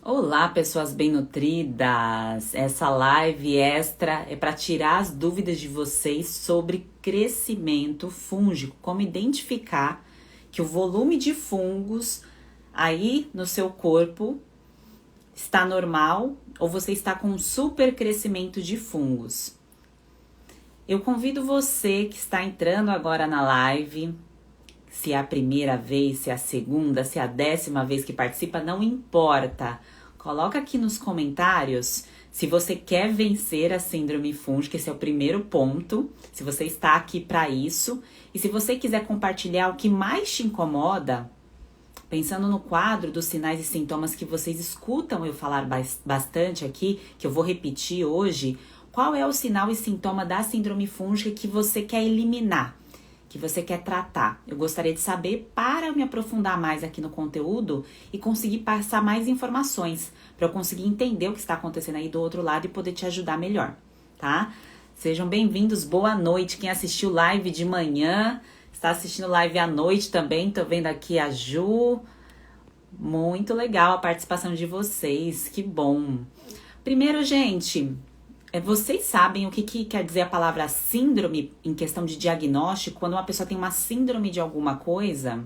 Olá, pessoas bem-nutridas! Essa live extra é para tirar as dúvidas de vocês sobre crescimento fúngico, como identificar que o volume de fungos aí no seu corpo está normal ou você está com um super crescimento de fungos. Eu convido você que está entrando agora na live, se é a primeira vez, se é a segunda, se é a 10ª vez que participa, não importa. Coloca aqui nos comentários se você quer vencer a síndrome fúngica, esse é o primeiro ponto, se você está aqui para isso. E se você quiser compartilhar o que mais te incomoda, pensando no quadro dos sinais e sintomas que vocês escutam eu falar bastante aqui, que eu vou repetir hoje, qual é o sinal e sintoma da síndrome fúngica que você quer eliminar? Que você quer tratar. Eu gostaria de saber para eu me aprofundar mais aqui no conteúdo e conseguir passar mais informações, para eu conseguir entender o que está acontecendo aí do outro lado e poder te ajudar melhor, tá? Sejam bem-vindos, boa noite. Quem assistiu live de manhã, está assistindo live à noite também, tô vendo aqui a Ju. Muito legal a participação de vocês, que bom. Primeiro, gente, vocês sabem o que quer dizer a palavra síndrome em questão de diagnóstico? Quando uma pessoa tem uma síndrome de alguma coisa,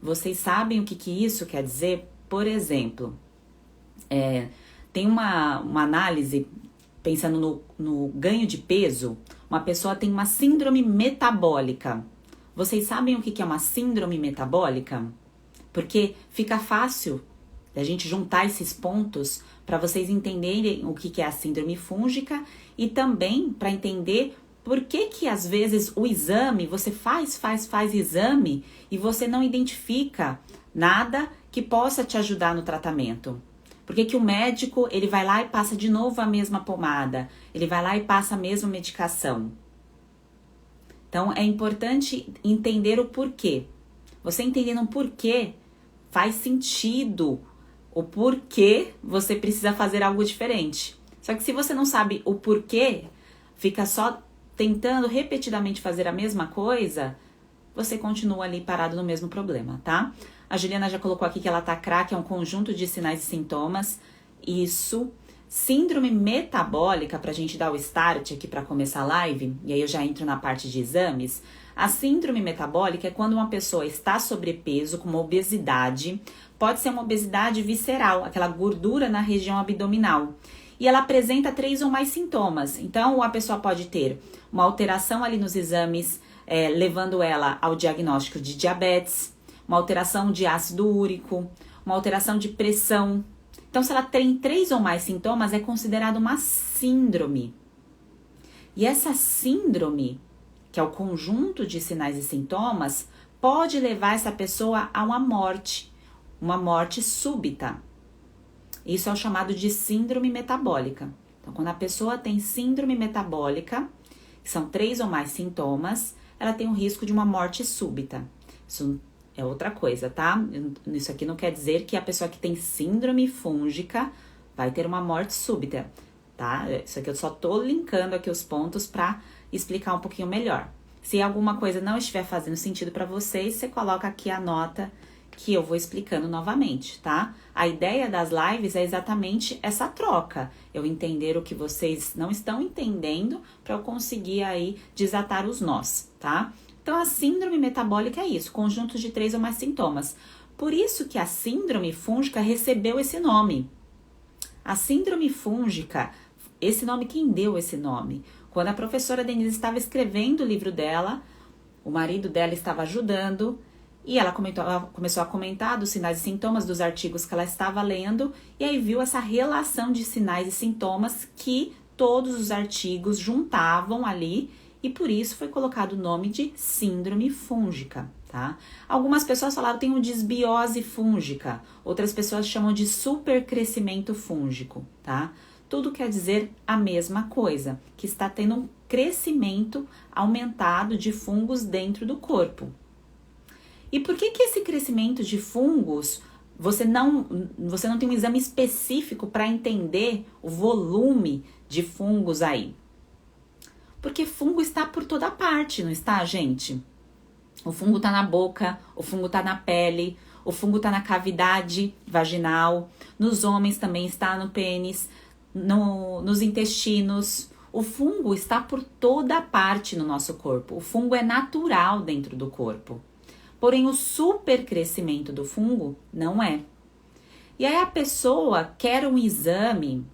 vocês sabem o que isso quer dizer? Por exemplo, tem uma análise pensando no ganho de peso. Uma pessoa tem uma síndrome metabólica. Vocês sabem o que é uma síndrome metabólica? Porque fica fácil da gente juntar esses pontos para vocês entenderem o que é a síndrome fúngica e também para entender por que às vezes o exame, você faz exame e você não identifica nada que possa te ajudar no tratamento. Por que o médico, ele vai lá e passa de novo a mesma pomada, ele vai lá e passa a mesma medicação. Então é importante entender o porquê. Você entendendo o porquê, faz sentido o porquê você precisa fazer algo diferente. Só que se você não sabe o porquê, fica só tentando repetidamente fazer a mesma coisa, você continua ali parado no mesmo problema, tá? A Juliana já colocou aqui que ela tá craque, é um conjunto de sinais e sintomas. Isso. Síndrome metabólica, pra gente dar o start aqui pra começar a live, e aí eu já entro na parte de exames. A síndrome metabólica é quando uma pessoa está sobrepeso, com uma obesidade. Pode ser uma obesidade visceral, aquela gordura na região abdominal. E ela apresenta 3 ou mais sintomas. Então, a pessoa pode ter uma alteração ali nos exames, levando ela ao diagnóstico de diabetes, uma alteração de ácido úrico, uma alteração de pressão. Então, se ela tem 3 ou mais sintomas, é considerado uma síndrome. E essa síndrome, que é o conjunto de sinais e sintomas, pode levar essa pessoa a uma morte súbita. Isso é o chamado de síndrome metabólica. Então, quando a pessoa tem síndrome metabólica, que são 3 ou mais sintomas, ela tem o risco de uma morte súbita. Isso é outra coisa, tá? Isso aqui não quer dizer que a pessoa que tem síndrome fúngica vai ter uma morte súbita, tá? Isso aqui eu só tô linkando aqui os pontos para explicar um pouquinho melhor. Se alguma coisa não estiver fazendo sentido para vocês, você coloca aqui a nota que eu vou explicando novamente, tá? A ideia das lives é exatamente essa troca. Eu entender o que vocês não estão entendendo para eu conseguir aí desatar os nós, tá? Então, a síndrome metabólica é isso, conjunto de 3 ou mais sintomas. Por isso que a síndrome fúngica recebeu esse nome. A síndrome fúngica, esse nome, quem deu esse nome? Quando a professora Denise estava escrevendo o livro dela, o marido dela estava ajudando, e ela começou a comentar dos sinais e sintomas dos artigos que ela estava lendo, e aí viu essa relação de sinais e sintomas que todos os artigos juntavam ali, e por isso foi colocado o nome de síndrome fúngica, tá? Algumas pessoas falaram que tem disbiose fúngica, outras pessoas chamam de supercrescimento fúngico, tá? Tudo quer dizer a mesma coisa, que está tendo um crescimento aumentado de fungos dentro do corpo. E por que esse crescimento de fungos, você não tem um exame específico para entender o volume de fungos aí? Porque fungo está por toda parte, não está, gente? O fungo está na boca, o fungo está na pele, O fungo está na cavidade vaginal, nos homens também está no pênis, nos intestinos. O fungo está por toda parte no nosso corpo. O fungo é natural dentro do corpo. Porém, o supercrescimento do fungo não é. E aí a pessoa quer um exame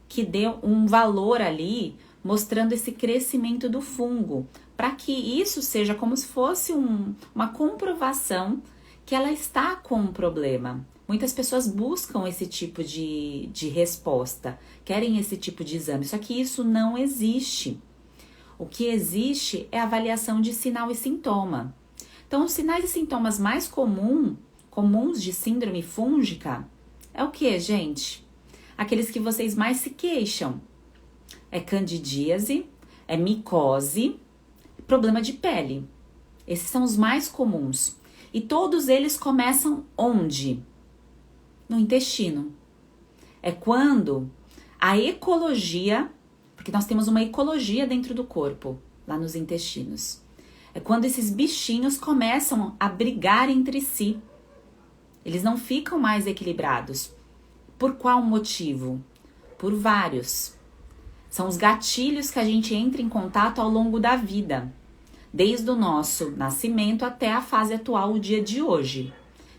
que dê um valor ali, mostrando esse crescimento do fungo, para que isso seja como se fosse uma comprovação que ela está com um problema. Muitas pessoas buscam esse tipo de resposta, querem esse tipo de exame, só que isso não existe. O que existe é a avaliação de sinal e sintoma. Então, os sinais e sintomas mais comuns de síndrome fúngica é o que, gente? Aqueles que vocês mais se queixam. É candidíase, é micose, problema de pele. Esses são os mais comuns. E todos eles começam onde? No intestino. É quando a ecologia, porque nós temos uma ecologia dentro do corpo, lá nos intestinos. É quando esses bichinhos começam a brigar entre si. Eles não ficam mais equilibrados. Por qual motivo? Por vários. São os gatilhos que a gente entra em contato ao longo da vida, desde o nosso nascimento até a fase atual, o dia de hoje.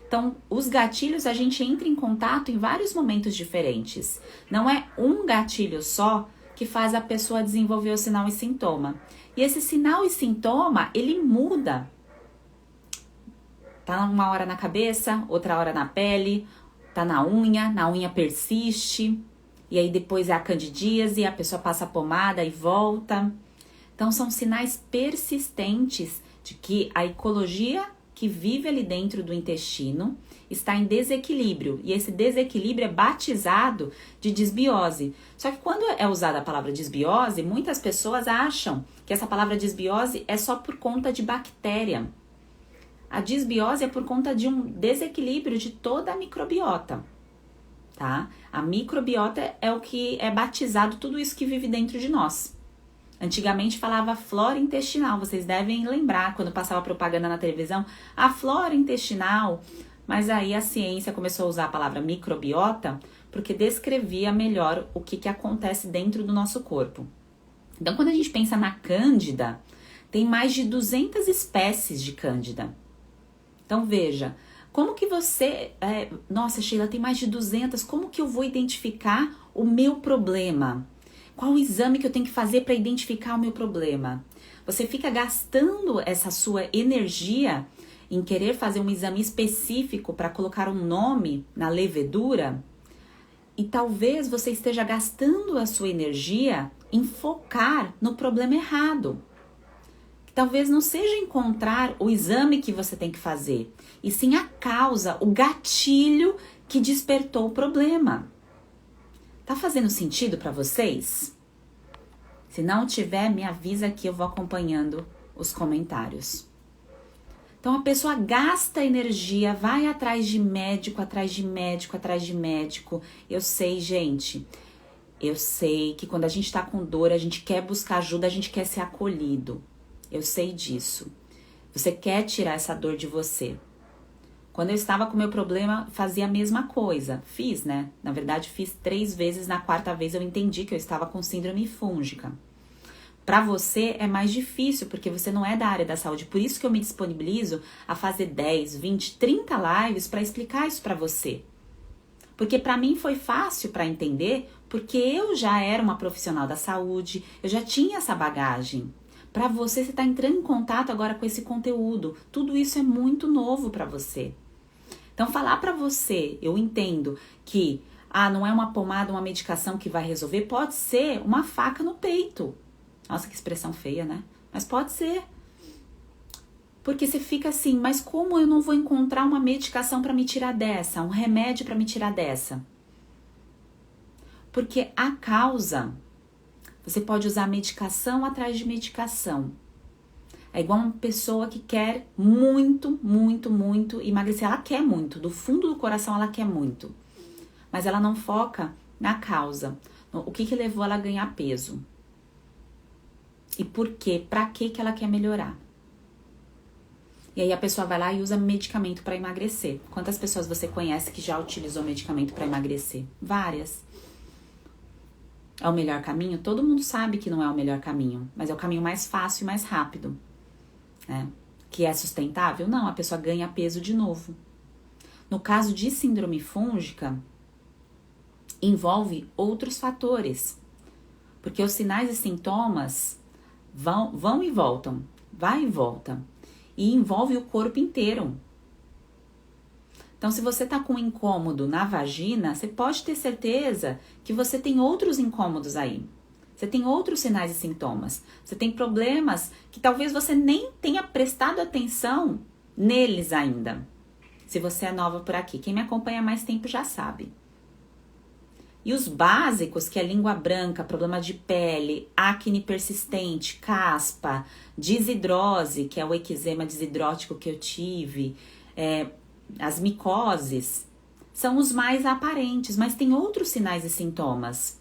Então, os gatilhos a gente entra em contato em vários momentos diferentes. Não é um gatilho só que faz a pessoa desenvolver o sinal e sintoma. E esse sinal e sintoma, ele muda. Tá uma hora na cabeça, outra hora na pele, tá na unha persiste, e aí depois é a candidíase, a pessoa passa a pomada e volta. Então são sinais persistentes de que a ecologia que vive ali dentro do intestino está em desequilíbrio, e esse desequilíbrio é batizado de disbiose. Só que quando é usada a palavra disbiose, muitas pessoas acham que essa palavra disbiose é só por conta de bactéria. A disbiose é por conta de um desequilíbrio de toda a microbiota, tá? A microbiota é o que é batizado tudo isso que vive dentro de nós. Antigamente falava flora intestinal, vocês devem lembrar quando passava propaganda na televisão, a flora intestinal, mas aí a ciência começou a usar a palavra microbiota porque descrevia melhor o que acontece dentro do nosso corpo. Então, quando a gente pensa na cândida, tem mais de 200 espécies de cândida. Então, veja, como que você... nossa, Sheila, tem mais de 200, como que eu vou identificar o meu problema? Qual o exame que eu tenho que fazer para identificar o meu problema? Você fica gastando essa sua energia em querer fazer um exame específico para colocar um nome na levedura? E talvez você esteja gastando a sua energia em focar no problema errado. Talvez não seja encontrar o exame que você tem que fazer, e sim a causa, o gatilho que despertou o problema. Tá fazendo sentido para vocês? Se não tiver, me avisa que eu vou acompanhando os comentários. Então a pessoa gasta energia, vai atrás de médico, atrás de médico, atrás de médico. Eu sei, gente, eu sei que quando a gente tá com dor, a gente quer buscar ajuda, a gente quer ser acolhido. Eu sei disso. Você quer tirar essa dor de você. Quando eu estava com meu problema, fazia a mesma coisa. Fiz, né? Na verdade, fiz 3 vezes. Na 4ª vez, eu entendi que eu estava com síndrome fúngica. Para você, é mais difícil, porque você não é da área da saúde. Por isso que eu me disponibilizo a fazer 10, 20, 30 lives para explicar isso para você. Porque para mim foi fácil para entender, porque eu já era uma profissional da saúde, eu já tinha essa bagagem. Para você está entrando em contato agora com esse conteúdo. Tudo isso é muito novo para você. Então, falar para você, eu entendo que não é uma pomada, uma medicação que vai resolver, pode ser uma faca no peito. Nossa, que expressão feia, né? Mas pode ser. Porque você fica assim, mas como eu não vou encontrar uma medicação para me tirar dessa, um remédio para me tirar dessa? Porque a causa... Você pode usar medicação atrás de medicação. É igual uma pessoa que quer muito, muito, muito emagrecer. Ela quer muito, do fundo do coração ela quer muito. Mas ela não foca na causa. O que levou ela a ganhar peso? E por quê? Pra que ela quer melhorar? E aí a pessoa vai lá e usa medicamento para emagrecer. Quantas pessoas você conhece que já utilizou medicamento para emagrecer? Várias. É o melhor caminho? Todo mundo sabe que não é o melhor caminho, mas é o caminho mais fácil e mais rápido, né? Que é sustentável? Não, a pessoa ganha peso de novo. No caso de síndrome fúngica, envolve outros fatores, porque os sinais e sintomas vão e voltam, vai e volta, e envolve o corpo inteiro. Então, se você tá com um incômodo na vagina, você pode ter certeza que você tem outros incômodos aí. Você tem outros sinais e sintomas. Você tem problemas que talvez você nem tenha prestado atenção neles ainda. Se você é nova por aqui, quem me acompanha há mais tempo já sabe. E os básicos, que é língua branca, problema de pele, acne persistente, caspa, desidrose, que é o eczema desidrótico que eu tive, as micoses, são os mais aparentes, mas tem outros sinais e sintomas.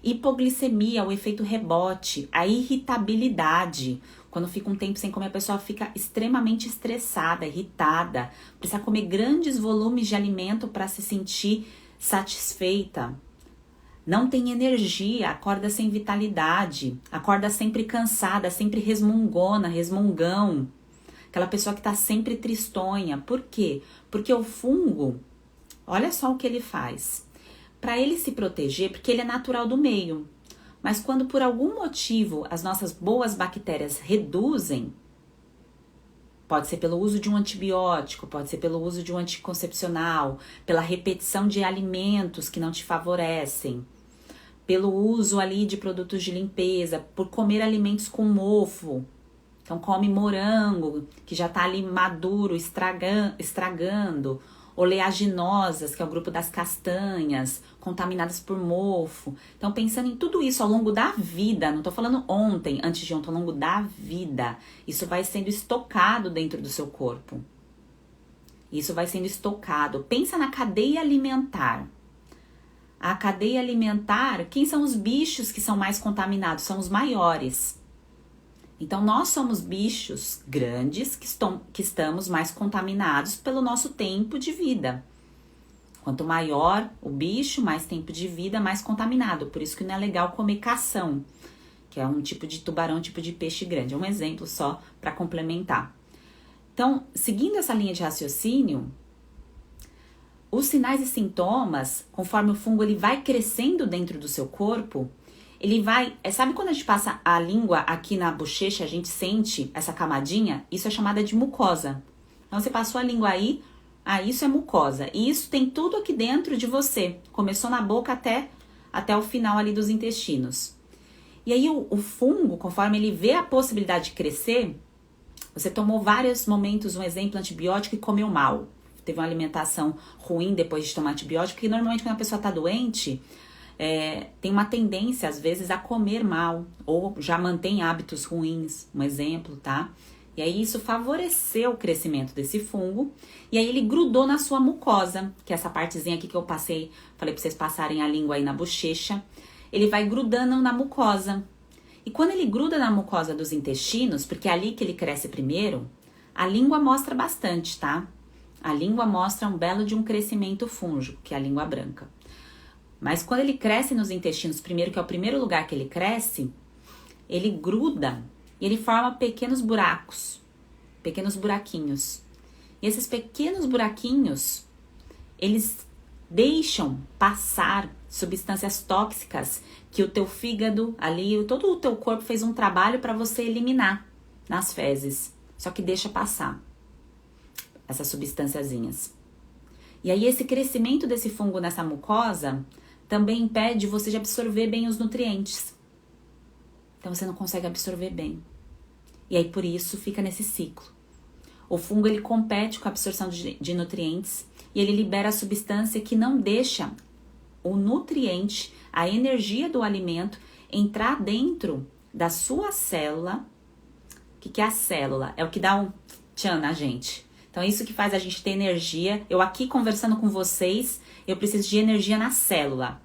Hipoglicemia, o efeito rebote, a irritabilidade. Quando fica um tempo sem comer, a pessoa fica extremamente estressada, irritada, precisa comer grandes volumes de alimento para se sentir satisfeita. Não tem energia, acorda sem vitalidade, acorda sempre cansada, sempre resmungona, resmungão. Aquela pessoa que está sempre tristonha. Por quê? Porque o fungo, olha só o que ele faz. Para ele se proteger, porque ele é natural do meio. Mas quando por algum motivo as nossas boas bactérias reduzem, pode ser pelo uso de um antibiótico, pode ser pelo uso de um anticoncepcional, pela repetição de alimentos que não te favorecem, pelo uso ali de produtos de limpeza, por comer alimentos com mofo. Então come morango, que já tá ali maduro, estragando, oleaginosas, que é o grupo das castanhas, contaminadas por mofo. Então, pensando em tudo isso ao longo da vida, não tô falando ontem, antes de ontem, ao longo da vida, isso vai sendo estocado dentro do seu corpo. Isso vai sendo estocado. Pensa na cadeia alimentar. A cadeia alimentar, quem são os bichos que são mais contaminados? São os maiores. Então, nós somos bichos grandes que estamos mais contaminados pelo nosso tempo de vida. Quanto maior o bicho, mais tempo de vida, mais contaminado. Por isso que não é legal comer cação, que é um tipo de tubarão, um tipo de peixe grande. É um exemplo só para complementar. Então, seguindo essa linha de raciocínio, os sinais e sintomas, conforme o fungo ele vai crescendo dentro do seu corpo, ele vai... Sabe quando a gente passa a língua aqui na bochecha, a gente sente essa camadinha? Isso é chamada de mucosa. Então, você passou a língua aí, isso é mucosa. E isso tem tudo aqui dentro de você. Começou na boca até o final ali dos intestinos. E aí, o fungo, conforme ele vê a possibilidade de crescer, você tomou vários momentos, um exemplo, antibiótico e comeu mal. Teve uma alimentação ruim depois de tomar antibiótico, porque normalmente quando a pessoa está doente... tem uma tendência, às vezes, a comer mal, ou já mantém hábitos ruins, um exemplo, tá? E aí isso favoreceu o crescimento desse fungo, e aí ele grudou na sua mucosa, que é essa partezinha aqui que eu falei pra vocês passarem a língua aí na bochecha, ele vai grudando na mucosa. E quando ele gruda na mucosa dos intestinos, porque é ali que ele cresce primeiro, a língua mostra bastante, tá? A língua mostra um belo de um crescimento fúngico, que é a língua branca. Mas quando ele cresce nos intestinos primeiro, que é o primeiro lugar que ele cresce, ele gruda e ele forma pequenos buracos, pequenos buraquinhos. E esses pequenos buraquinhos, eles deixam passar substâncias tóxicas que o teu fígado ali, todo o teu corpo fez um trabalho para você eliminar nas fezes. Só que deixa passar essas substânciazinhas. E aí esse crescimento desse fungo nessa mucosa também impede você de absorver bem os nutrientes. Então você não consegue absorver bem. E aí por isso fica nesse ciclo. O fungo ele compete com a absorção de nutrientes e ele libera a substância que não deixa o nutriente, a energia do alimento entrar dentro da sua célula. O que é a célula? É o que dá um tchan na gente. Então é isso que faz a gente ter energia. Eu aqui conversando com vocês, eu preciso de energia na célula.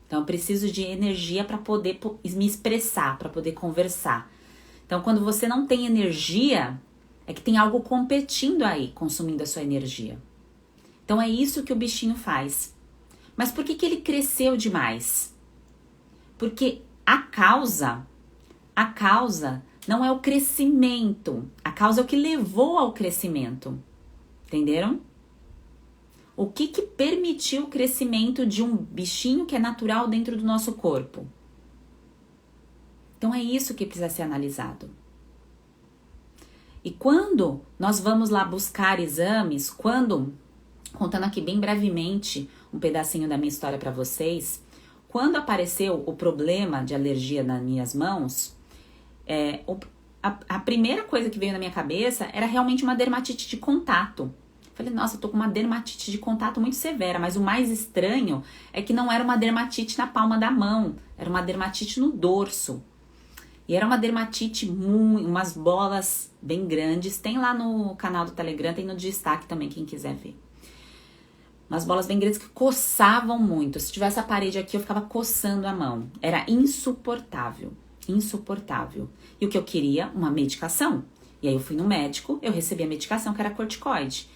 Então eu preciso de energia para poder me expressar, para poder conversar. Então quando você não tem energia, É que tem algo competindo aí, consumindo a sua energia. Então é isso que o bichinho faz. Mas por que ele cresceu demais? Porque a causa não é o crescimento. A causa é o que levou ao crescimento. Entenderam? O que permitiu o crescimento de um bichinho que é natural dentro do nosso corpo? Então é isso que precisa ser analisado. E quando nós vamos lá buscar exames, contando aqui bem brevemente um pedacinho da minha história para vocês, quando apareceu o problema de alergia nas minhas mãos, a primeira coisa que veio na minha cabeça era realmente uma dermatite de contato. Falei, nossa, eu tô com uma dermatite de contato muito severa, mas o mais estranho é que não era uma dermatite na palma da mão, era uma dermatite no dorso. E era uma dermatite, umas bolas bem grandes, tem lá no canal do Telegram, tem no destaque também, quem quiser ver. Umas bolas bem grandes que coçavam muito. Se tivesse a parede aqui, eu ficava coçando a mão. Era insuportável, insuportável. E o que eu queria? Uma medicação. E aí eu fui no médico, eu recebi a medicação que era corticoide.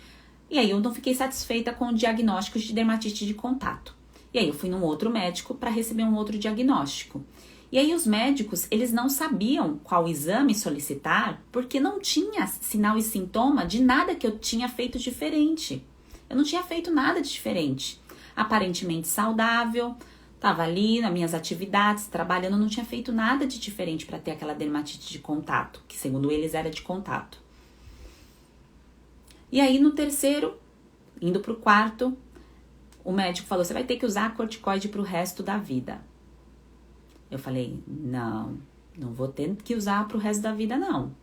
E aí eu não fiquei satisfeita com o diagnóstico de dermatite de contato. E aí eu fui num outro médico para receber um outro diagnóstico. E aí os médicos, eles não sabiam qual exame solicitar, porque não tinha sinal e sintoma de nada que eu tinha feito diferente. Eu não tinha feito nada de diferente. Aparentemente saudável, estava ali nas minhas atividades, trabalhando, não tinha feito nada de diferente para ter aquela dermatite de contato, que segundo eles era de contato. E aí no terceiro, indo pro quarto, o médico falou, você vai ter que usar corticoide pro resto da vida. Eu falei, não vou ter que usar pro resto da vida não.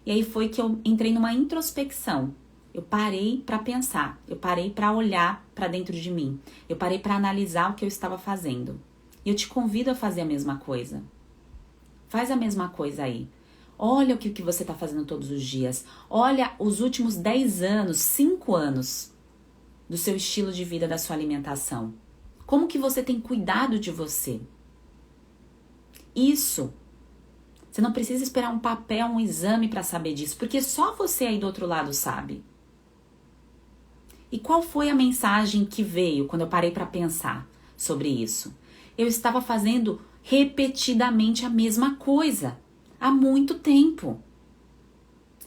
E aí foi que eu entrei numa introspecção. Eu parei para pensar, eu parei para olhar para dentro de mim. Eu parei para analisar o que eu estava fazendo. E eu te convido a fazer a mesma coisa. Faz a mesma coisa aí. Olha o que você está fazendo todos os dias. Olha os últimos 10 anos, 5 anos do seu estilo de vida, da sua alimentação. Como que você tem cuidado de você? Isso. Você não precisa esperar um papel, um exame para saber disso, porque só você aí do outro lado sabe. E qual foi a mensagem que veio quando eu parei para pensar sobre isso? Eu estava fazendo repetidamente a mesma coisa. Há muito tempo.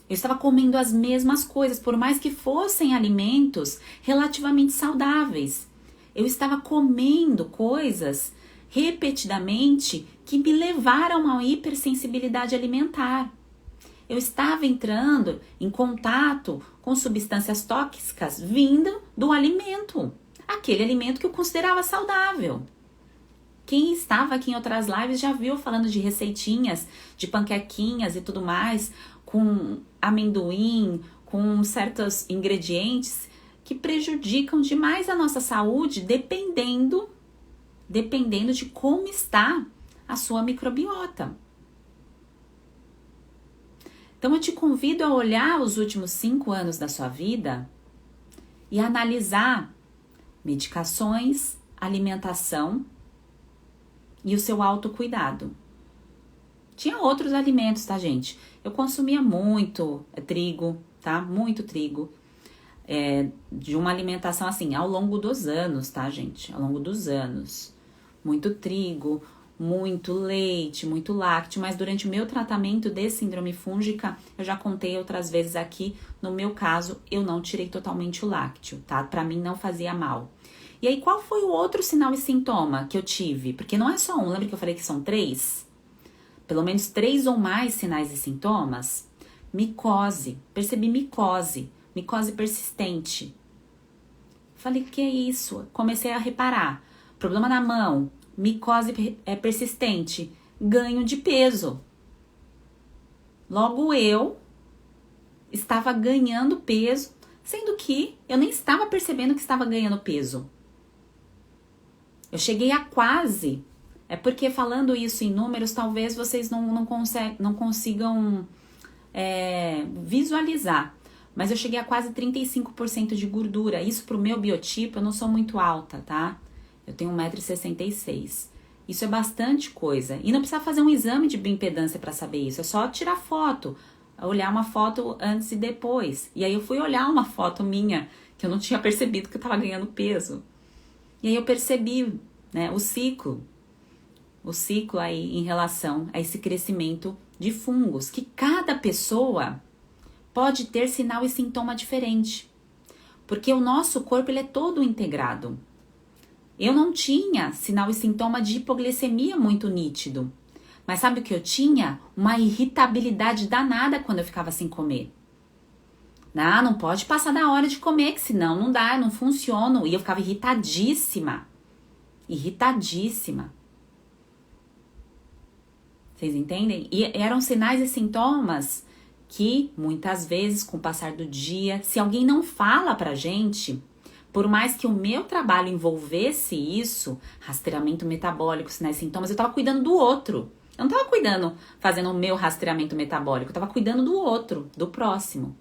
Eu estava comendo as mesmas coisas, por mais que fossem alimentos relativamente saudáveis. Eu estava comendo coisas repetidamente que me levaram a uma hipersensibilidade alimentar. Eu estava entrando em contato com substâncias tóxicas vindo do alimento. Aquele alimento que eu considerava saudável. Quem estava aqui em outras lives já viu falando de receitinhas, de panquequinhas e tudo mais, com amendoim, com certos ingredientes que prejudicam demais a nossa saúde, dependendo de como está a sua microbiota. Então eu te convido a olhar os últimos 5 anos da sua vida e analisar medicações, alimentação e o seu autocuidado. Tinha outros alimentos, tá, gente? Eu consumia muito trigo, tá? Muito trigo. De uma alimentação assim, ao longo dos anos, tá, gente? Ao longo dos anos. Muito trigo, muito leite, muito lácteo. Mas durante o meu tratamento de síndrome fúngica, eu já contei outras vezes aqui, no meu caso, eu não tirei totalmente o lácteo, tá? Pra mim não fazia mal. E aí, qual foi o outro sinal e sintoma que eu tive? Porque não é só um, lembra que eu falei que são 3? Pelo menos 3 ou mais sinais e sintomas? Micose, percebi micose persistente. Falei, que é isso? Comecei a reparar. Problema na mão, micose persistente, ganho de peso. Logo eu estava ganhando peso, sendo que eu nem estava percebendo que estava ganhando peso. Eu cheguei a quase, porque falando isso em números, talvez vocês não consigam visualizar, mas eu cheguei a quase 35% de gordura. Isso pro meu biotipo, eu não sou muito alta, tá? Eu tenho 1,66 m. Isso é bastante coisa. E não precisa fazer um exame de bioimpedância para saber isso, é só tirar foto. olhar uma foto antes e depois. E aí eu fui olhar uma foto minha, que eu não tinha percebido que eu tava ganhando peso. E aí eu percebi, né, o ciclo aí em relação a esse crescimento de fungos, que cada pessoa pode ter sinal e sintoma diferente, porque o nosso corpo ele é todo integrado. Eu não tinha sinal e sintoma de hipoglicemia muito nítido, mas sabe o que eu tinha? Uma irritabilidade danada quando eu ficava sem comer. Não pode passar da hora de comer, que senão não dá, não funciona. E eu ficava irritadíssima. Vocês entendem? E eram sinais e sintomas que, muitas vezes, com o passar do dia, se alguém não fala pra gente, por mais que o meu trabalho envolvesse isso, rastreamento metabólico, sinais e sintomas, eu tava cuidando do outro. Eu não tava cuidando, fazendo o meu rastreamento metabólico, eu tava cuidando do outro, do próximo.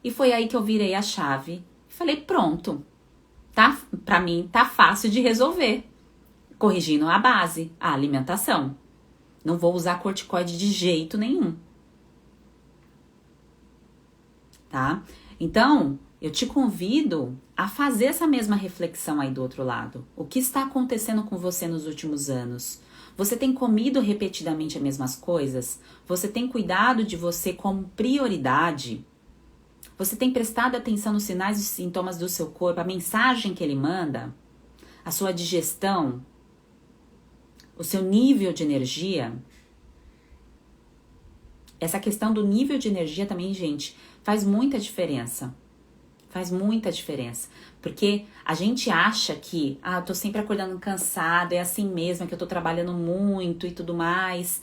E foi aí que eu virei a chave e falei, pronto, tá? Pra mim tá fácil de resolver. Corrigindo a base, a alimentação. Não vou usar corticoide de jeito nenhum. Tá? Então, eu te convido a fazer essa mesma reflexão aí do outro lado. O que está acontecendo com você nos últimos anos? Você tem comido repetidamente as mesmas coisas? Você tem cuidado de você como prioridade? Você tem prestado atenção nos sinais e sintomas do seu corpo, a mensagem que ele manda? A sua digestão? O seu nível de energia? Essa questão do nível de energia também, gente, faz muita diferença. Faz muita diferença. Porque a gente acha que, eu tô sempre acordando cansado, é assim mesmo, é que eu tô trabalhando muito e tudo mais.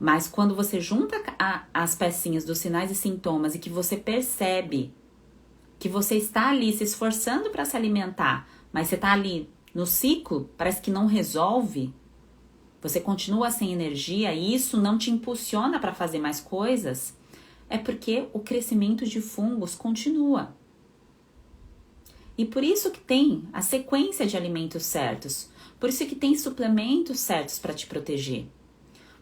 Mas quando você junta as pecinhas dos sinais e sintomas e que você percebe que você está ali se esforçando para se alimentar, mas você tá ali no ciclo, parece que não resolve, você continua sem energia e isso não te impulsiona para fazer mais coisas, é porque o crescimento de fungos continua. E por isso que tem a sequência de alimentos certos, por isso que tem suplementos certos para te proteger,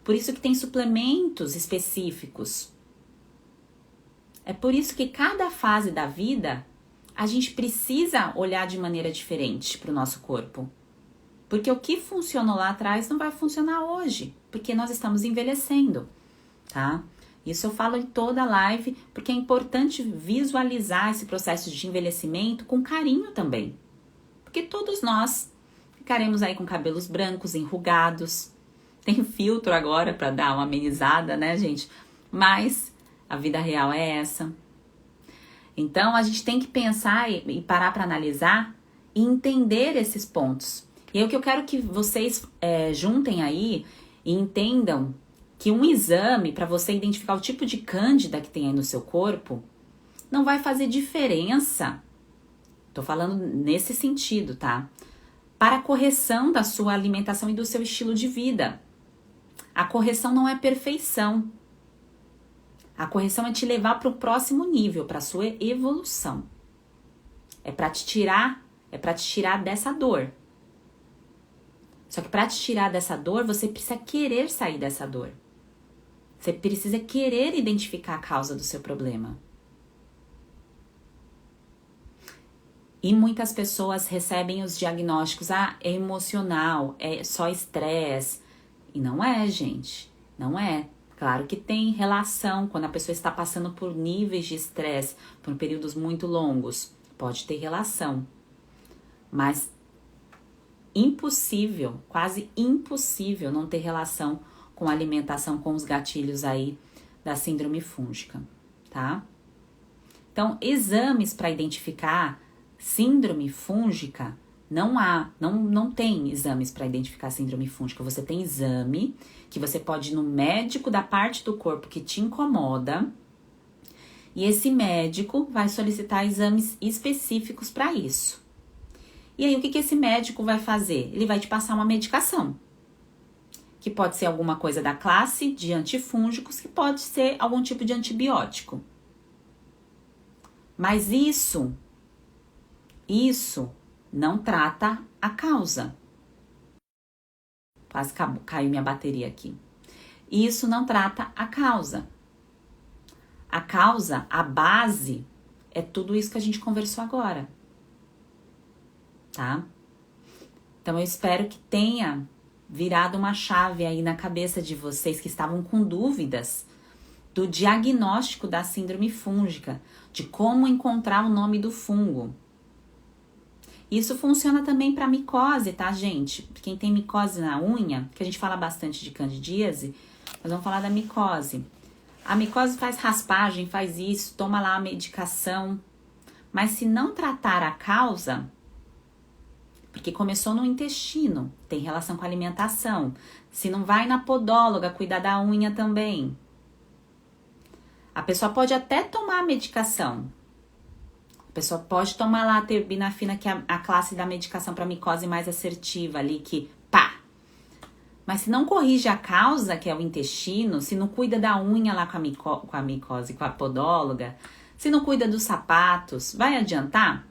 por isso que tem suplementos específicos. É por isso que cada fase da vida a gente precisa olhar de maneira diferente para o nosso corpo. Porque o que funcionou lá atrás não vai funcionar hoje, porque nós estamos envelhecendo, tá? Isso eu falo em toda live, porque é importante visualizar esse processo de envelhecimento com carinho também. Porque todos nós ficaremos aí com cabelos brancos, enrugados. Tem filtro agora para dar uma amenizada, né, gente? Mas a vida real é essa. Então, a gente tem que pensar e parar para analisar e entender esses pontos. E é o que eu quero que vocês juntem aí e entendam que um exame para você identificar o tipo de cândida que tem aí no seu corpo não vai fazer diferença. Tô falando nesse sentido, tá? Para a correção da sua alimentação e do seu estilo de vida. A correção não é perfeição. A correção é te levar para o próximo nível, para a sua evolução. É para te tirar dessa dor. Só que para te tirar dessa dor, você precisa querer sair dessa dor. Você precisa querer identificar a causa do seu problema. E muitas pessoas recebem os diagnósticos, é emocional, é só estresse. E não é, gente, não é. Claro que tem relação quando a pessoa está passando por níveis de estresse, por períodos muito longos. Pode ter relação. Mas impossível, quase impossível não ter relação com a alimentação, com os gatilhos aí da síndrome fúngica, tá? Então, exames para identificar síndrome fúngica, não tem exames para identificar síndrome fúngica. Você tem exame que você pode ir no médico da parte do corpo que te incomoda e esse médico vai solicitar exames específicos para isso. E aí, o que esse médico vai fazer? Ele vai te passar uma medicação, que pode ser alguma coisa da classe de antifúngicos, que pode ser algum tipo de antibiótico. Mas isso não trata a causa. Quase caiu minha bateria aqui. Isso não trata a causa. a causa, a base, é tudo isso que a gente conversou agora, tá? Então eu espero que tenha virado uma chave aí na cabeça de vocês que estavam com dúvidas do diagnóstico da síndrome fúngica, de como encontrar o nome do fungo. Isso funciona também para micose, tá, gente? Quem tem micose na unha, que a gente fala bastante de candidíase, nós vamos falar da micose. A micose faz raspagem, faz isso, toma lá a medicação, mas se não tratar a causa, porque começou no intestino, tem relação com a alimentação. Se não vai na podóloga cuidar da unha também, a pessoa pode até tomar a medicação. A pessoa pode tomar lá a terbinafina, que é a classe da medicação para micose mais assertiva ali, que pá! Mas se não corrige a causa, que é o intestino, se não cuida da unha lá com a micose, com a podóloga, se não cuida dos sapatos, vai adiantar?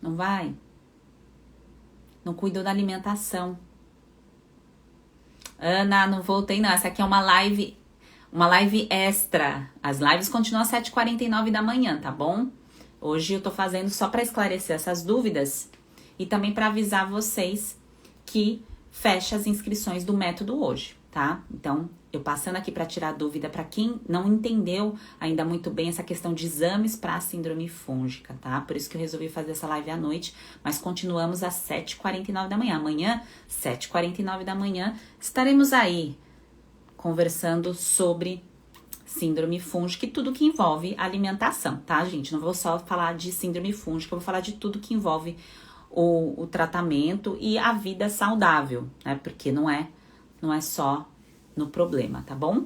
Não vai. Não cuidou da alimentação. Ana, não voltei não. Essa aqui é uma live extra. As lives continuam às 7h49 da manhã, tá bom? Hoje eu tô fazendo só para esclarecer essas dúvidas e também para avisar vocês que fecha as inscrições do método hoje, tá? Então, eu passando aqui para tirar dúvida para quem não entendeu ainda muito bem essa questão de exames para a síndrome fúngica, tá? Por isso que eu resolvi fazer essa live à noite, mas continuamos às 7h49 da manhã. Amanhã, 7h49 da manhã, estaremos aí conversando sobre síndrome fúngica e tudo que envolve alimentação, tá, gente? Não vou só falar de síndrome fúngica, eu vou falar de tudo que envolve o tratamento e a vida saudável, né? Porque não é só no problema, tá bom?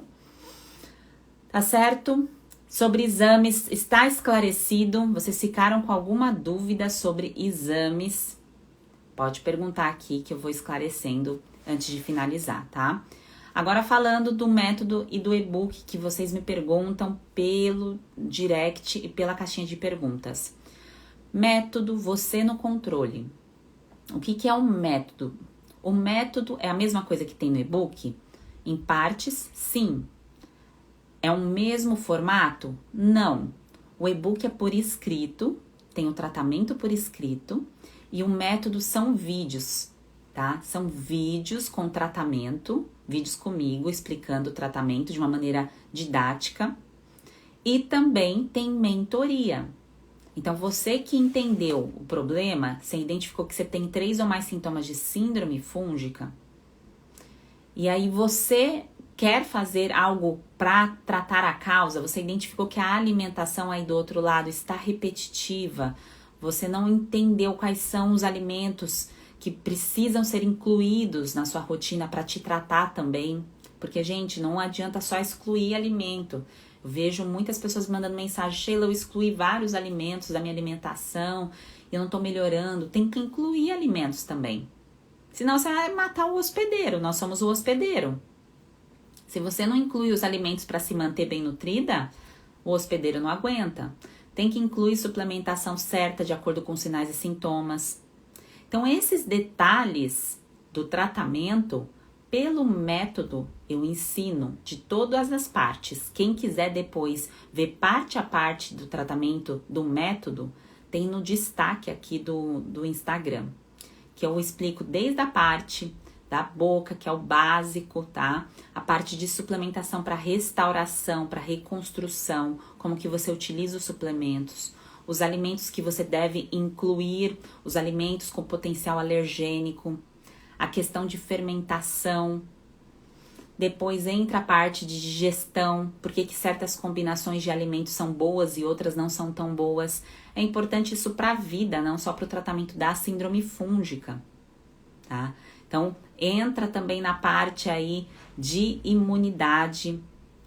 Tá certo? Sobre exames, está esclarecido? Vocês ficaram com alguma dúvida sobre exames? Pode perguntar aqui que eu vou esclarecendo antes de finalizar, tá? Agora falando do método e do e-book que vocês me perguntam pelo direct e pela caixinha de perguntas. Método Você no Controle. O que é um método? O método é a mesma coisa que tem no e-book? Em partes, sim. É o mesmo formato? Não. O e-book é por escrito, tem o tratamento por escrito, e o método são vídeos, tá? São vídeos com tratamento, vídeos comigo explicando o tratamento de uma maneira didática, e também tem mentoria. Então, você que entendeu o problema, você identificou que você tem 3 ou mais sintomas de síndrome fúngica, e aí você quer fazer algo para tratar a causa, você identificou que a alimentação aí do outro lado está repetitiva, você não entendeu quais são os alimentos que precisam ser incluídos na sua rotina para te tratar também, porque, gente, não adianta só excluir alimento. Eu vejo muitas pessoas mandando mensagem: Sheila, eu excluí vários alimentos da minha alimentação e eu não tô melhorando. Tem que incluir alimentos também. Senão você vai matar o hospedeiro, nós somos o hospedeiro. Se você não inclui os alimentos para se manter bem nutrida, o hospedeiro não aguenta. Tem que incluir suplementação certa de acordo com os sinais e sintomas. Então, esses detalhes do tratamento, pelo método, eu ensino de todas as partes. Quem quiser depois ver parte a parte do tratamento do método, tem no destaque aqui do Instagram, que eu explico desde a parte da boca, que é o básico, tá? A parte de suplementação para restauração, para reconstrução, como que você utiliza os suplementos, os alimentos que você deve incluir, os alimentos com potencial alergênico, a questão de fermentação. Depois entra a parte de digestão, porque que certas combinações de alimentos são boas e outras não são tão boas. É importante isso para a vida, não só para o tratamento da síndrome fúngica, tá? Então, entra também na parte aí de imunidade,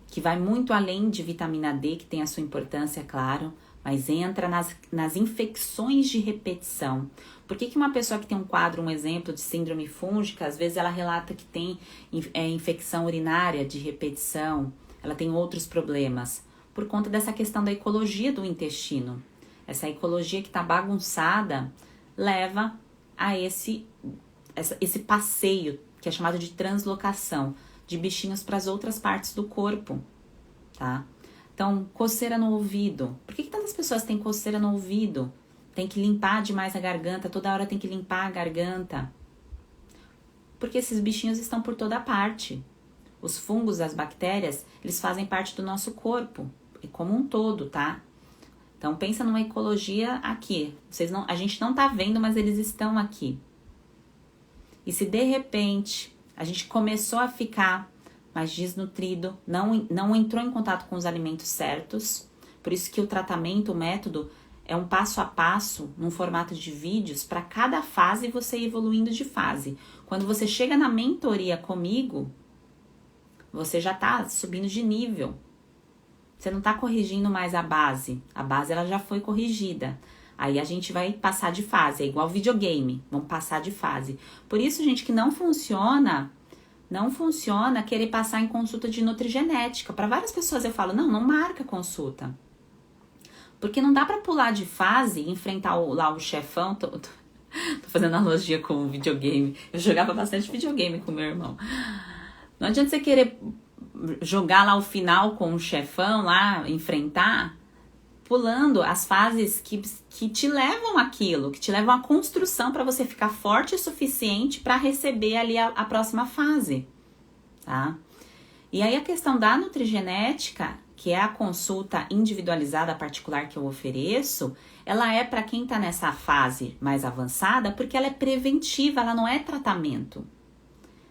que vai muito além de vitamina D, que tem a sua importância, claro, mas entra nas infecções de repetição. Por que uma pessoa que tem um quadro, um exemplo de síndrome fúngica, às vezes ela relata que tem infecção urinária de repetição, ela tem outros problemas? Por conta dessa questão da ecologia do intestino. Essa ecologia que está bagunçada leva a esse passeio, que é chamado de translocação, de bichinhos para as outras partes do corpo, tá? Então, Então, coceira no ouvido. Por que tantas pessoas têm coceira no ouvido? Tem que limpar demais a garganta, toda hora tem que limpar a garganta. Porque esses bichinhos estão por toda parte. Os fungos, as bactérias, eles fazem parte do nosso corpo, como um todo, tá? Então, pensa numa ecologia aqui. A gente não tá vendo, mas eles estão aqui. E se de repente a gente começou a ficar mais desnutrido, não entrou em contato com os alimentos certos, por isso que o tratamento, o método, é um passo a passo, num formato de vídeos, para cada fase você ir evoluindo de fase. Quando você chega na mentoria comigo, você já tá subindo de nível. Você não tá corrigindo mais a base ela já foi corrigida. Aí a gente vai passar de fase, é igual videogame, vamos passar de fase. Por isso, gente, que não funciona querer passar em consulta de nutrigenética. Para várias pessoas eu falo, não marca consulta. Porque não dá para pular de fase e enfrentar lá o chefão. Tô fazendo analogia com o videogame. Eu jogava bastante videogame com meu irmão. Não adianta você querer jogar lá o final com o chefão lá, enfrentar, pulando as fases que te levam àquilo, que te levam à construção para você ficar forte o suficiente para receber ali a próxima fase, tá? E aí a questão da nutrigenética, que é a consulta individualizada particular que eu ofereço, ela é para quem está nessa fase mais avançada, porque ela é preventiva, ela não é tratamento.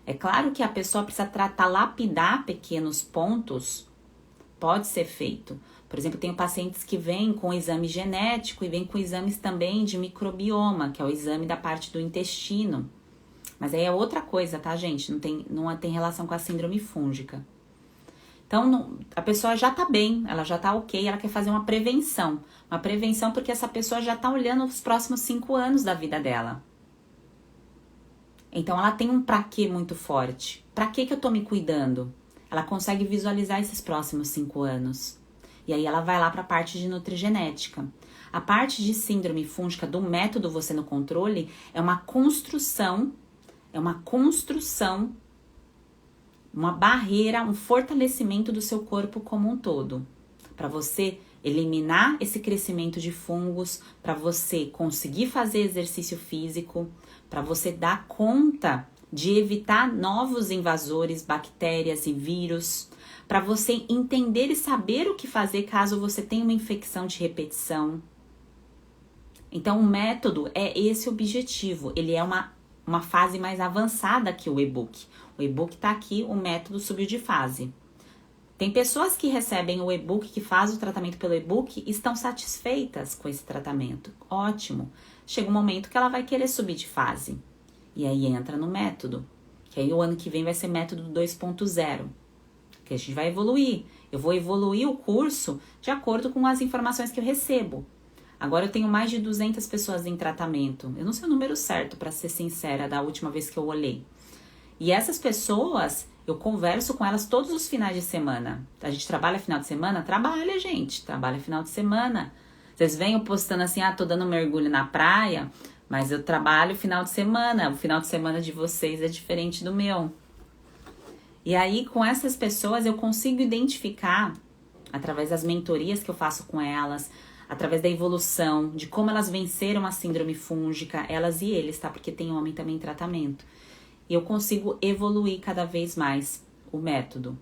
É claro que a pessoa precisa lapidar pequenos pontos, pode ser feito. Por exemplo, tenho pacientes que vêm com exame genético e vêm com exames também de microbioma, que é o exame da parte do intestino. Mas aí é outra coisa, tá, gente? Não tem relação com a síndrome fúngica. Então, a pessoa já tá bem, ela já tá ok, ela quer fazer uma prevenção. Uma prevenção porque essa pessoa já tá olhando os próximos 5 anos da vida dela. Então, ela tem um pra quê muito forte. Pra que eu tô me cuidando? Ela consegue visualizar esses próximos 5 anos. E aí ela vai lá para a parte de nutrigenética. A parte de síndrome fúngica do método Você no Controle é uma construção, uma barreira, um fortalecimento do seu corpo como um todo. Para você eliminar esse crescimento de fungos, para você conseguir fazer exercício físico, para você dar conta de evitar novos invasores, bactérias e vírus, para você entender e saber o que fazer caso você tenha uma infecção de repetição. Então, o método é esse objetivo. Ele é uma fase mais avançada que o e-book. O e-book está aqui, o método subiu de fase. Tem pessoas que recebem o e-book, que fazem o tratamento pelo e-book e estão satisfeitas com esse tratamento. Ótimo. Chega um momento que ela vai querer subir de fase. E aí entra no método. Que aí o ano que vem vai ser método 2.0. Que a gente vai evoluir. Eu vou evoluir o curso de acordo com as informações que eu recebo. Agora eu tenho mais de 200 pessoas em tratamento. Eu não sei o número certo, para ser sincera, da última vez que eu olhei. E essas pessoas, eu converso com elas todos os finais de semana. A gente trabalha final de semana? Trabalha, gente. Trabalha final de semana. Vocês vêm postando assim, tô dando um mergulho na praia, mas eu trabalho final de semana. O final de semana de vocês é diferente do meu. E aí, com essas pessoas, eu consigo identificar, através das mentorias que eu faço com elas, através da evolução, de como elas venceram a síndrome fúngica, elas e eles, tá? Porque tem homem também em tratamento. E eu consigo evoluir cada vez mais o método.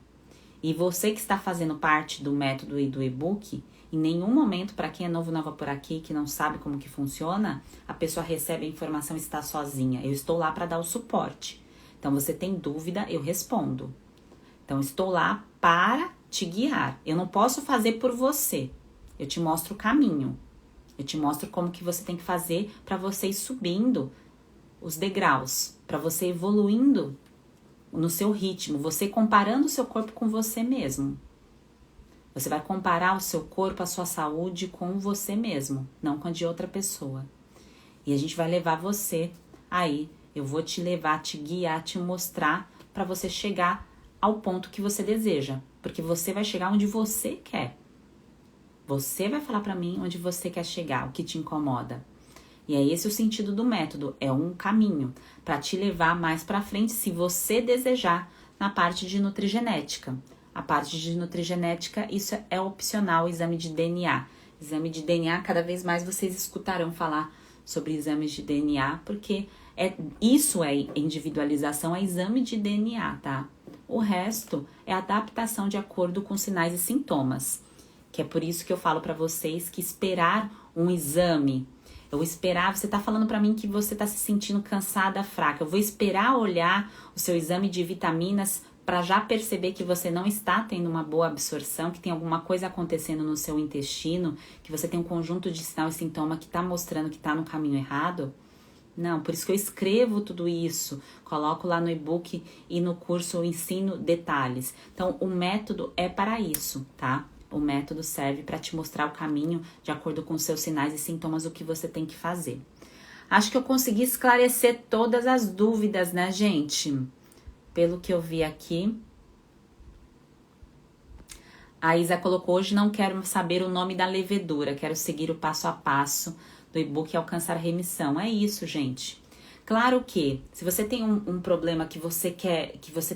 E você que está fazendo parte do método e do e-book, em nenhum momento, para quem é nova por aqui, que não sabe como que funciona, a pessoa recebe a informação e está sozinha. Eu estou lá para dar o suporte. Então, você tem dúvida, eu respondo. Então, estou lá para te guiar. Eu não posso fazer por você. Eu te mostro o caminho. Eu te mostro como que você tem que fazer para você ir subindo os degraus, para você evoluindo no seu ritmo, você comparando o seu corpo com você mesmo. Você vai comparar o seu corpo, a sua saúde com você mesmo, não com a de outra pessoa. E a gente vai levar você aí. Eu vou te levar, te guiar, te mostrar para você chegar ao ponto que você deseja. Porque você vai chegar onde você quer. Você vai falar para mim onde você quer chegar, o que te incomoda. E é esse o sentido do método. É um caminho para te levar mais para frente, se você desejar, na parte de nutrigenética. A parte de nutrigenética, isso é opcional, exame de DNA. Exame de DNA, cada vez mais vocês escutarão falar sobre exames de DNA, porque isso é individualização, é exame de DNA, tá? O resto é adaptação de acordo com sinais e sintomas, que é por isso que eu falo para vocês que esperar um exame, você tá falando para mim que você tá se sentindo cansada, fraca, eu vou esperar olhar o seu exame de vitaminas para já perceber que você não está tendo uma boa absorção, que tem alguma coisa acontecendo no seu intestino, que você tem um conjunto de sinal e sintoma que tá mostrando que tá no caminho errado? Não, por isso que eu escrevo tudo isso, coloco lá no e-book e no curso eu ensino detalhes. Então, o método é para isso, tá? O método serve para te mostrar o caminho de acordo com seus sinais e sintomas, o que você tem que fazer. Acho que eu consegui esclarecer todas as dúvidas, né, gente? Pelo que eu vi aqui. A Isa colocou, hoje não quero saber o nome da levedura, quero seguir o passo a passo do e-book e alcançar remissão. É isso, gente. Claro que, se você tem um problema que você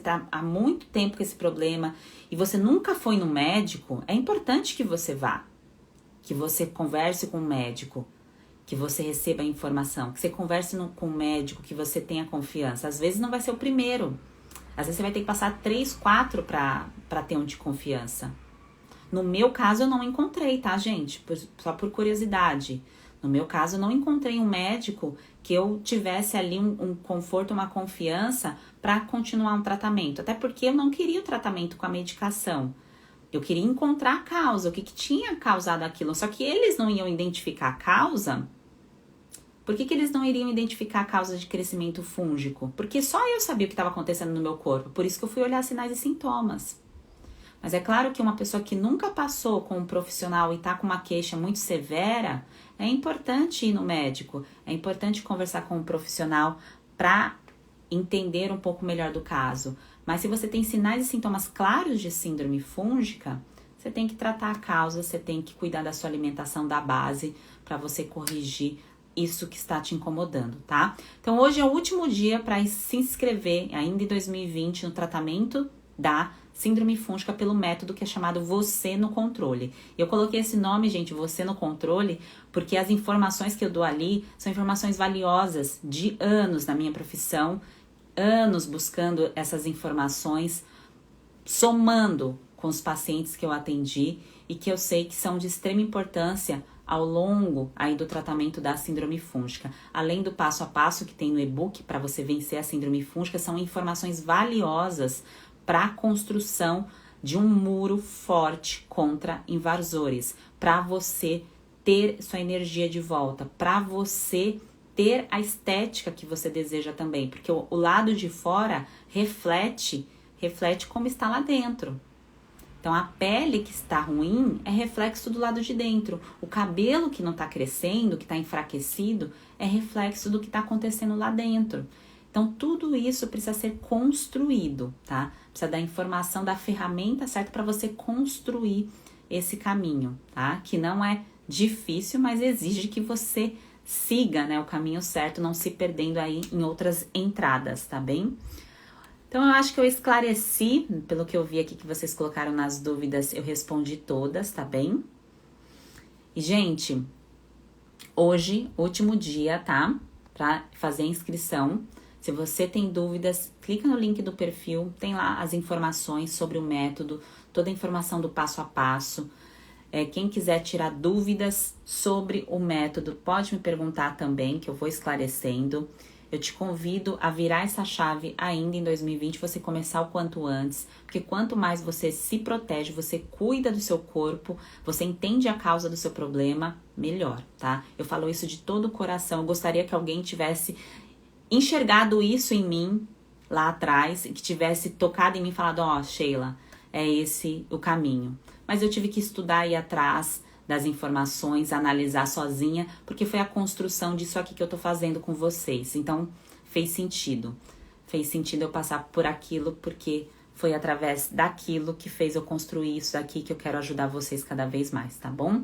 tá há muito tempo com esse problema e você nunca foi no médico, é importante que você vá, que você converse com o médico, que você receba a informação, que você converse com o médico, que você tenha confiança. Às vezes não vai ser o primeiro, às vezes você vai ter que passar 3, 4 para ter um de confiança. No meu caso eu não encontrei, tá, gente? Só por curiosidade. No meu caso, eu não encontrei um médico que eu tivesse ali um conforto, uma confiança para continuar um tratamento. Até porque eu não queria o tratamento com a medicação. Eu queria encontrar a causa, o que tinha causado aquilo. Só que eles não iam identificar a causa. Por que eles não iriam identificar a causa de crescimento fúngico? Porque só eu sabia o que estava acontecendo no meu corpo. Por isso que eu fui olhar sinais e sintomas. Mas é claro que uma pessoa que nunca passou com um profissional e está com uma queixa muito severa, é importante ir no médico, é importante conversar com um profissional para entender um pouco melhor do caso. Mas se você tem sinais e sintomas claros de síndrome fúngica, você tem que tratar a causa, você tem que cuidar da sua alimentação da base para você corrigir isso que está te incomodando, tá? Então hoje é o último dia para se inscrever, ainda em 2020, no tratamento da síndrome fúngica pelo método que é chamado Você no Controle. Eu coloquei esse nome, gente, Você no Controle, porque as informações que eu dou ali são informações valiosas de anos na minha profissão, anos buscando essas informações, somando com os pacientes que eu atendi e que eu sei que são de extrema importância ao longo aí do tratamento da síndrome fúngica. Além do passo a passo que tem no e-book para você vencer a síndrome fúngica, são informações valiosas para a construção de um muro forte contra invasores, para você ter sua energia de volta, para você ter a estética que você deseja também, porque o lado de fora reflete como está lá dentro. Então, a pele que está ruim é reflexo do lado de dentro. O cabelo que não está crescendo, que está enfraquecido, é reflexo do que está acontecendo lá dentro. Então, tudo isso precisa ser construído, tá? Precisa da informação, da ferramenta certa para você construir esse caminho, tá? Que não é difícil, mas exige que você siga, né, o caminho certo, não se perdendo aí em outras entradas, tá bem? Então, eu acho que eu esclareci, pelo que eu vi aqui que vocês colocaram nas dúvidas, eu respondi todas, tá bem? E, gente, hoje, último dia, tá? Pra fazer a inscrição. Se você tem dúvidas, clica no link do perfil, tem lá as informações sobre o método, toda a informação do passo a passo. Quem quiser tirar dúvidas sobre o método, pode me perguntar também, que eu vou esclarecendo. Eu te convido a virar essa chave ainda em 2020, você começar o quanto antes, porque quanto mais você se protege, você cuida do seu corpo, você entende a causa do seu problema, melhor, tá? Eu falo isso de todo o coração, eu gostaria que alguém tivesse enxergado isso em mim lá atrás, e que tivesse tocado em mim e falado, ó, Sheila, é esse o caminho. Mas eu tive que estudar e ir atrás das informações, analisar sozinha, porque foi a construção disso aqui que eu tô fazendo com vocês. Então, fez sentido. Fez sentido eu passar por aquilo, porque foi através daquilo que fez eu construir isso aqui, que eu quero ajudar vocês cada vez mais, tá bom?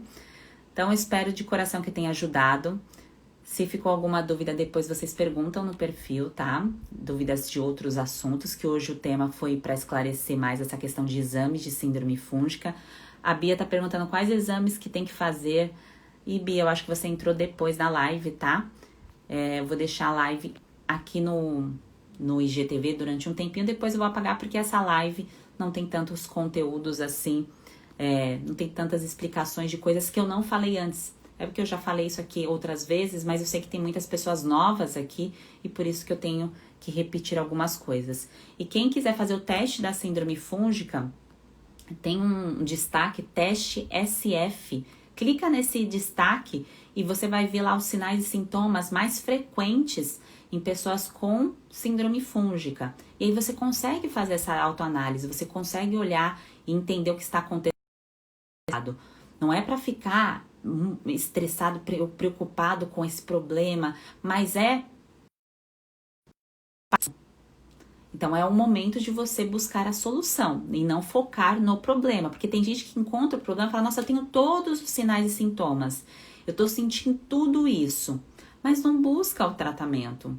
Então, eu espero de coração que tenha ajudado. Se ficou alguma dúvida, depois vocês perguntam no perfil, tá? Dúvidas de outros assuntos, que hoje o tema foi para esclarecer mais essa questão de exames de síndrome fúngica. A Bia tá perguntando quais exames que tem que fazer. E Bia, eu acho que você entrou depois da live, tá? Eu vou deixar a live aqui no IGTV durante um tempinho, depois eu vou apagar porque essa live não tem tantos conteúdos assim, não tem tantas explicações de coisas que eu não falei antes. É porque eu já falei isso aqui outras vezes, mas eu sei que tem muitas pessoas novas aqui e por isso que eu tenho que repetir algumas coisas. E quem quiser fazer o teste da síndrome fúngica, tem um destaque, teste SF. Clica nesse destaque e você vai ver lá os sinais e sintomas mais frequentes em pessoas com síndrome fúngica. E aí você consegue fazer essa autoanálise, você consegue olhar e entender o que está acontecendo. Não é para ficar estressado, preocupado com esse problema, mas então é o momento de você buscar a solução e não focar no problema, porque tem gente que encontra o problema e fala, nossa, eu tenho todos os sinais e sintomas, eu tô sentindo tudo isso, mas não busca o tratamento,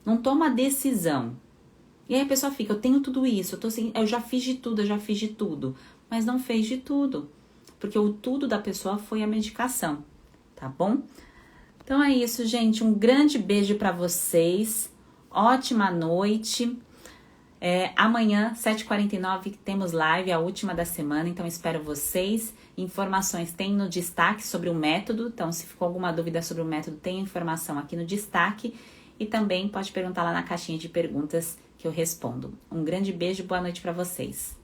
não toma a decisão. E aí a pessoa fica, eu tenho tudo isso, eu já fiz de tudo, mas não fez de tudo. Porque o tudo da pessoa foi a medicação, tá bom? Então é isso, gente. Um grande beijo pra vocês. Ótima noite. Amanhã, 7h49, temos live, a última da semana. Então espero vocês. Informações tem no destaque sobre o método. Então se ficou alguma dúvida sobre o método, tem informação aqui no destaque. E também pode perguntar lá na caixinha de perguntas que eu respondo. Um grande beijo, boa noite pra vocês.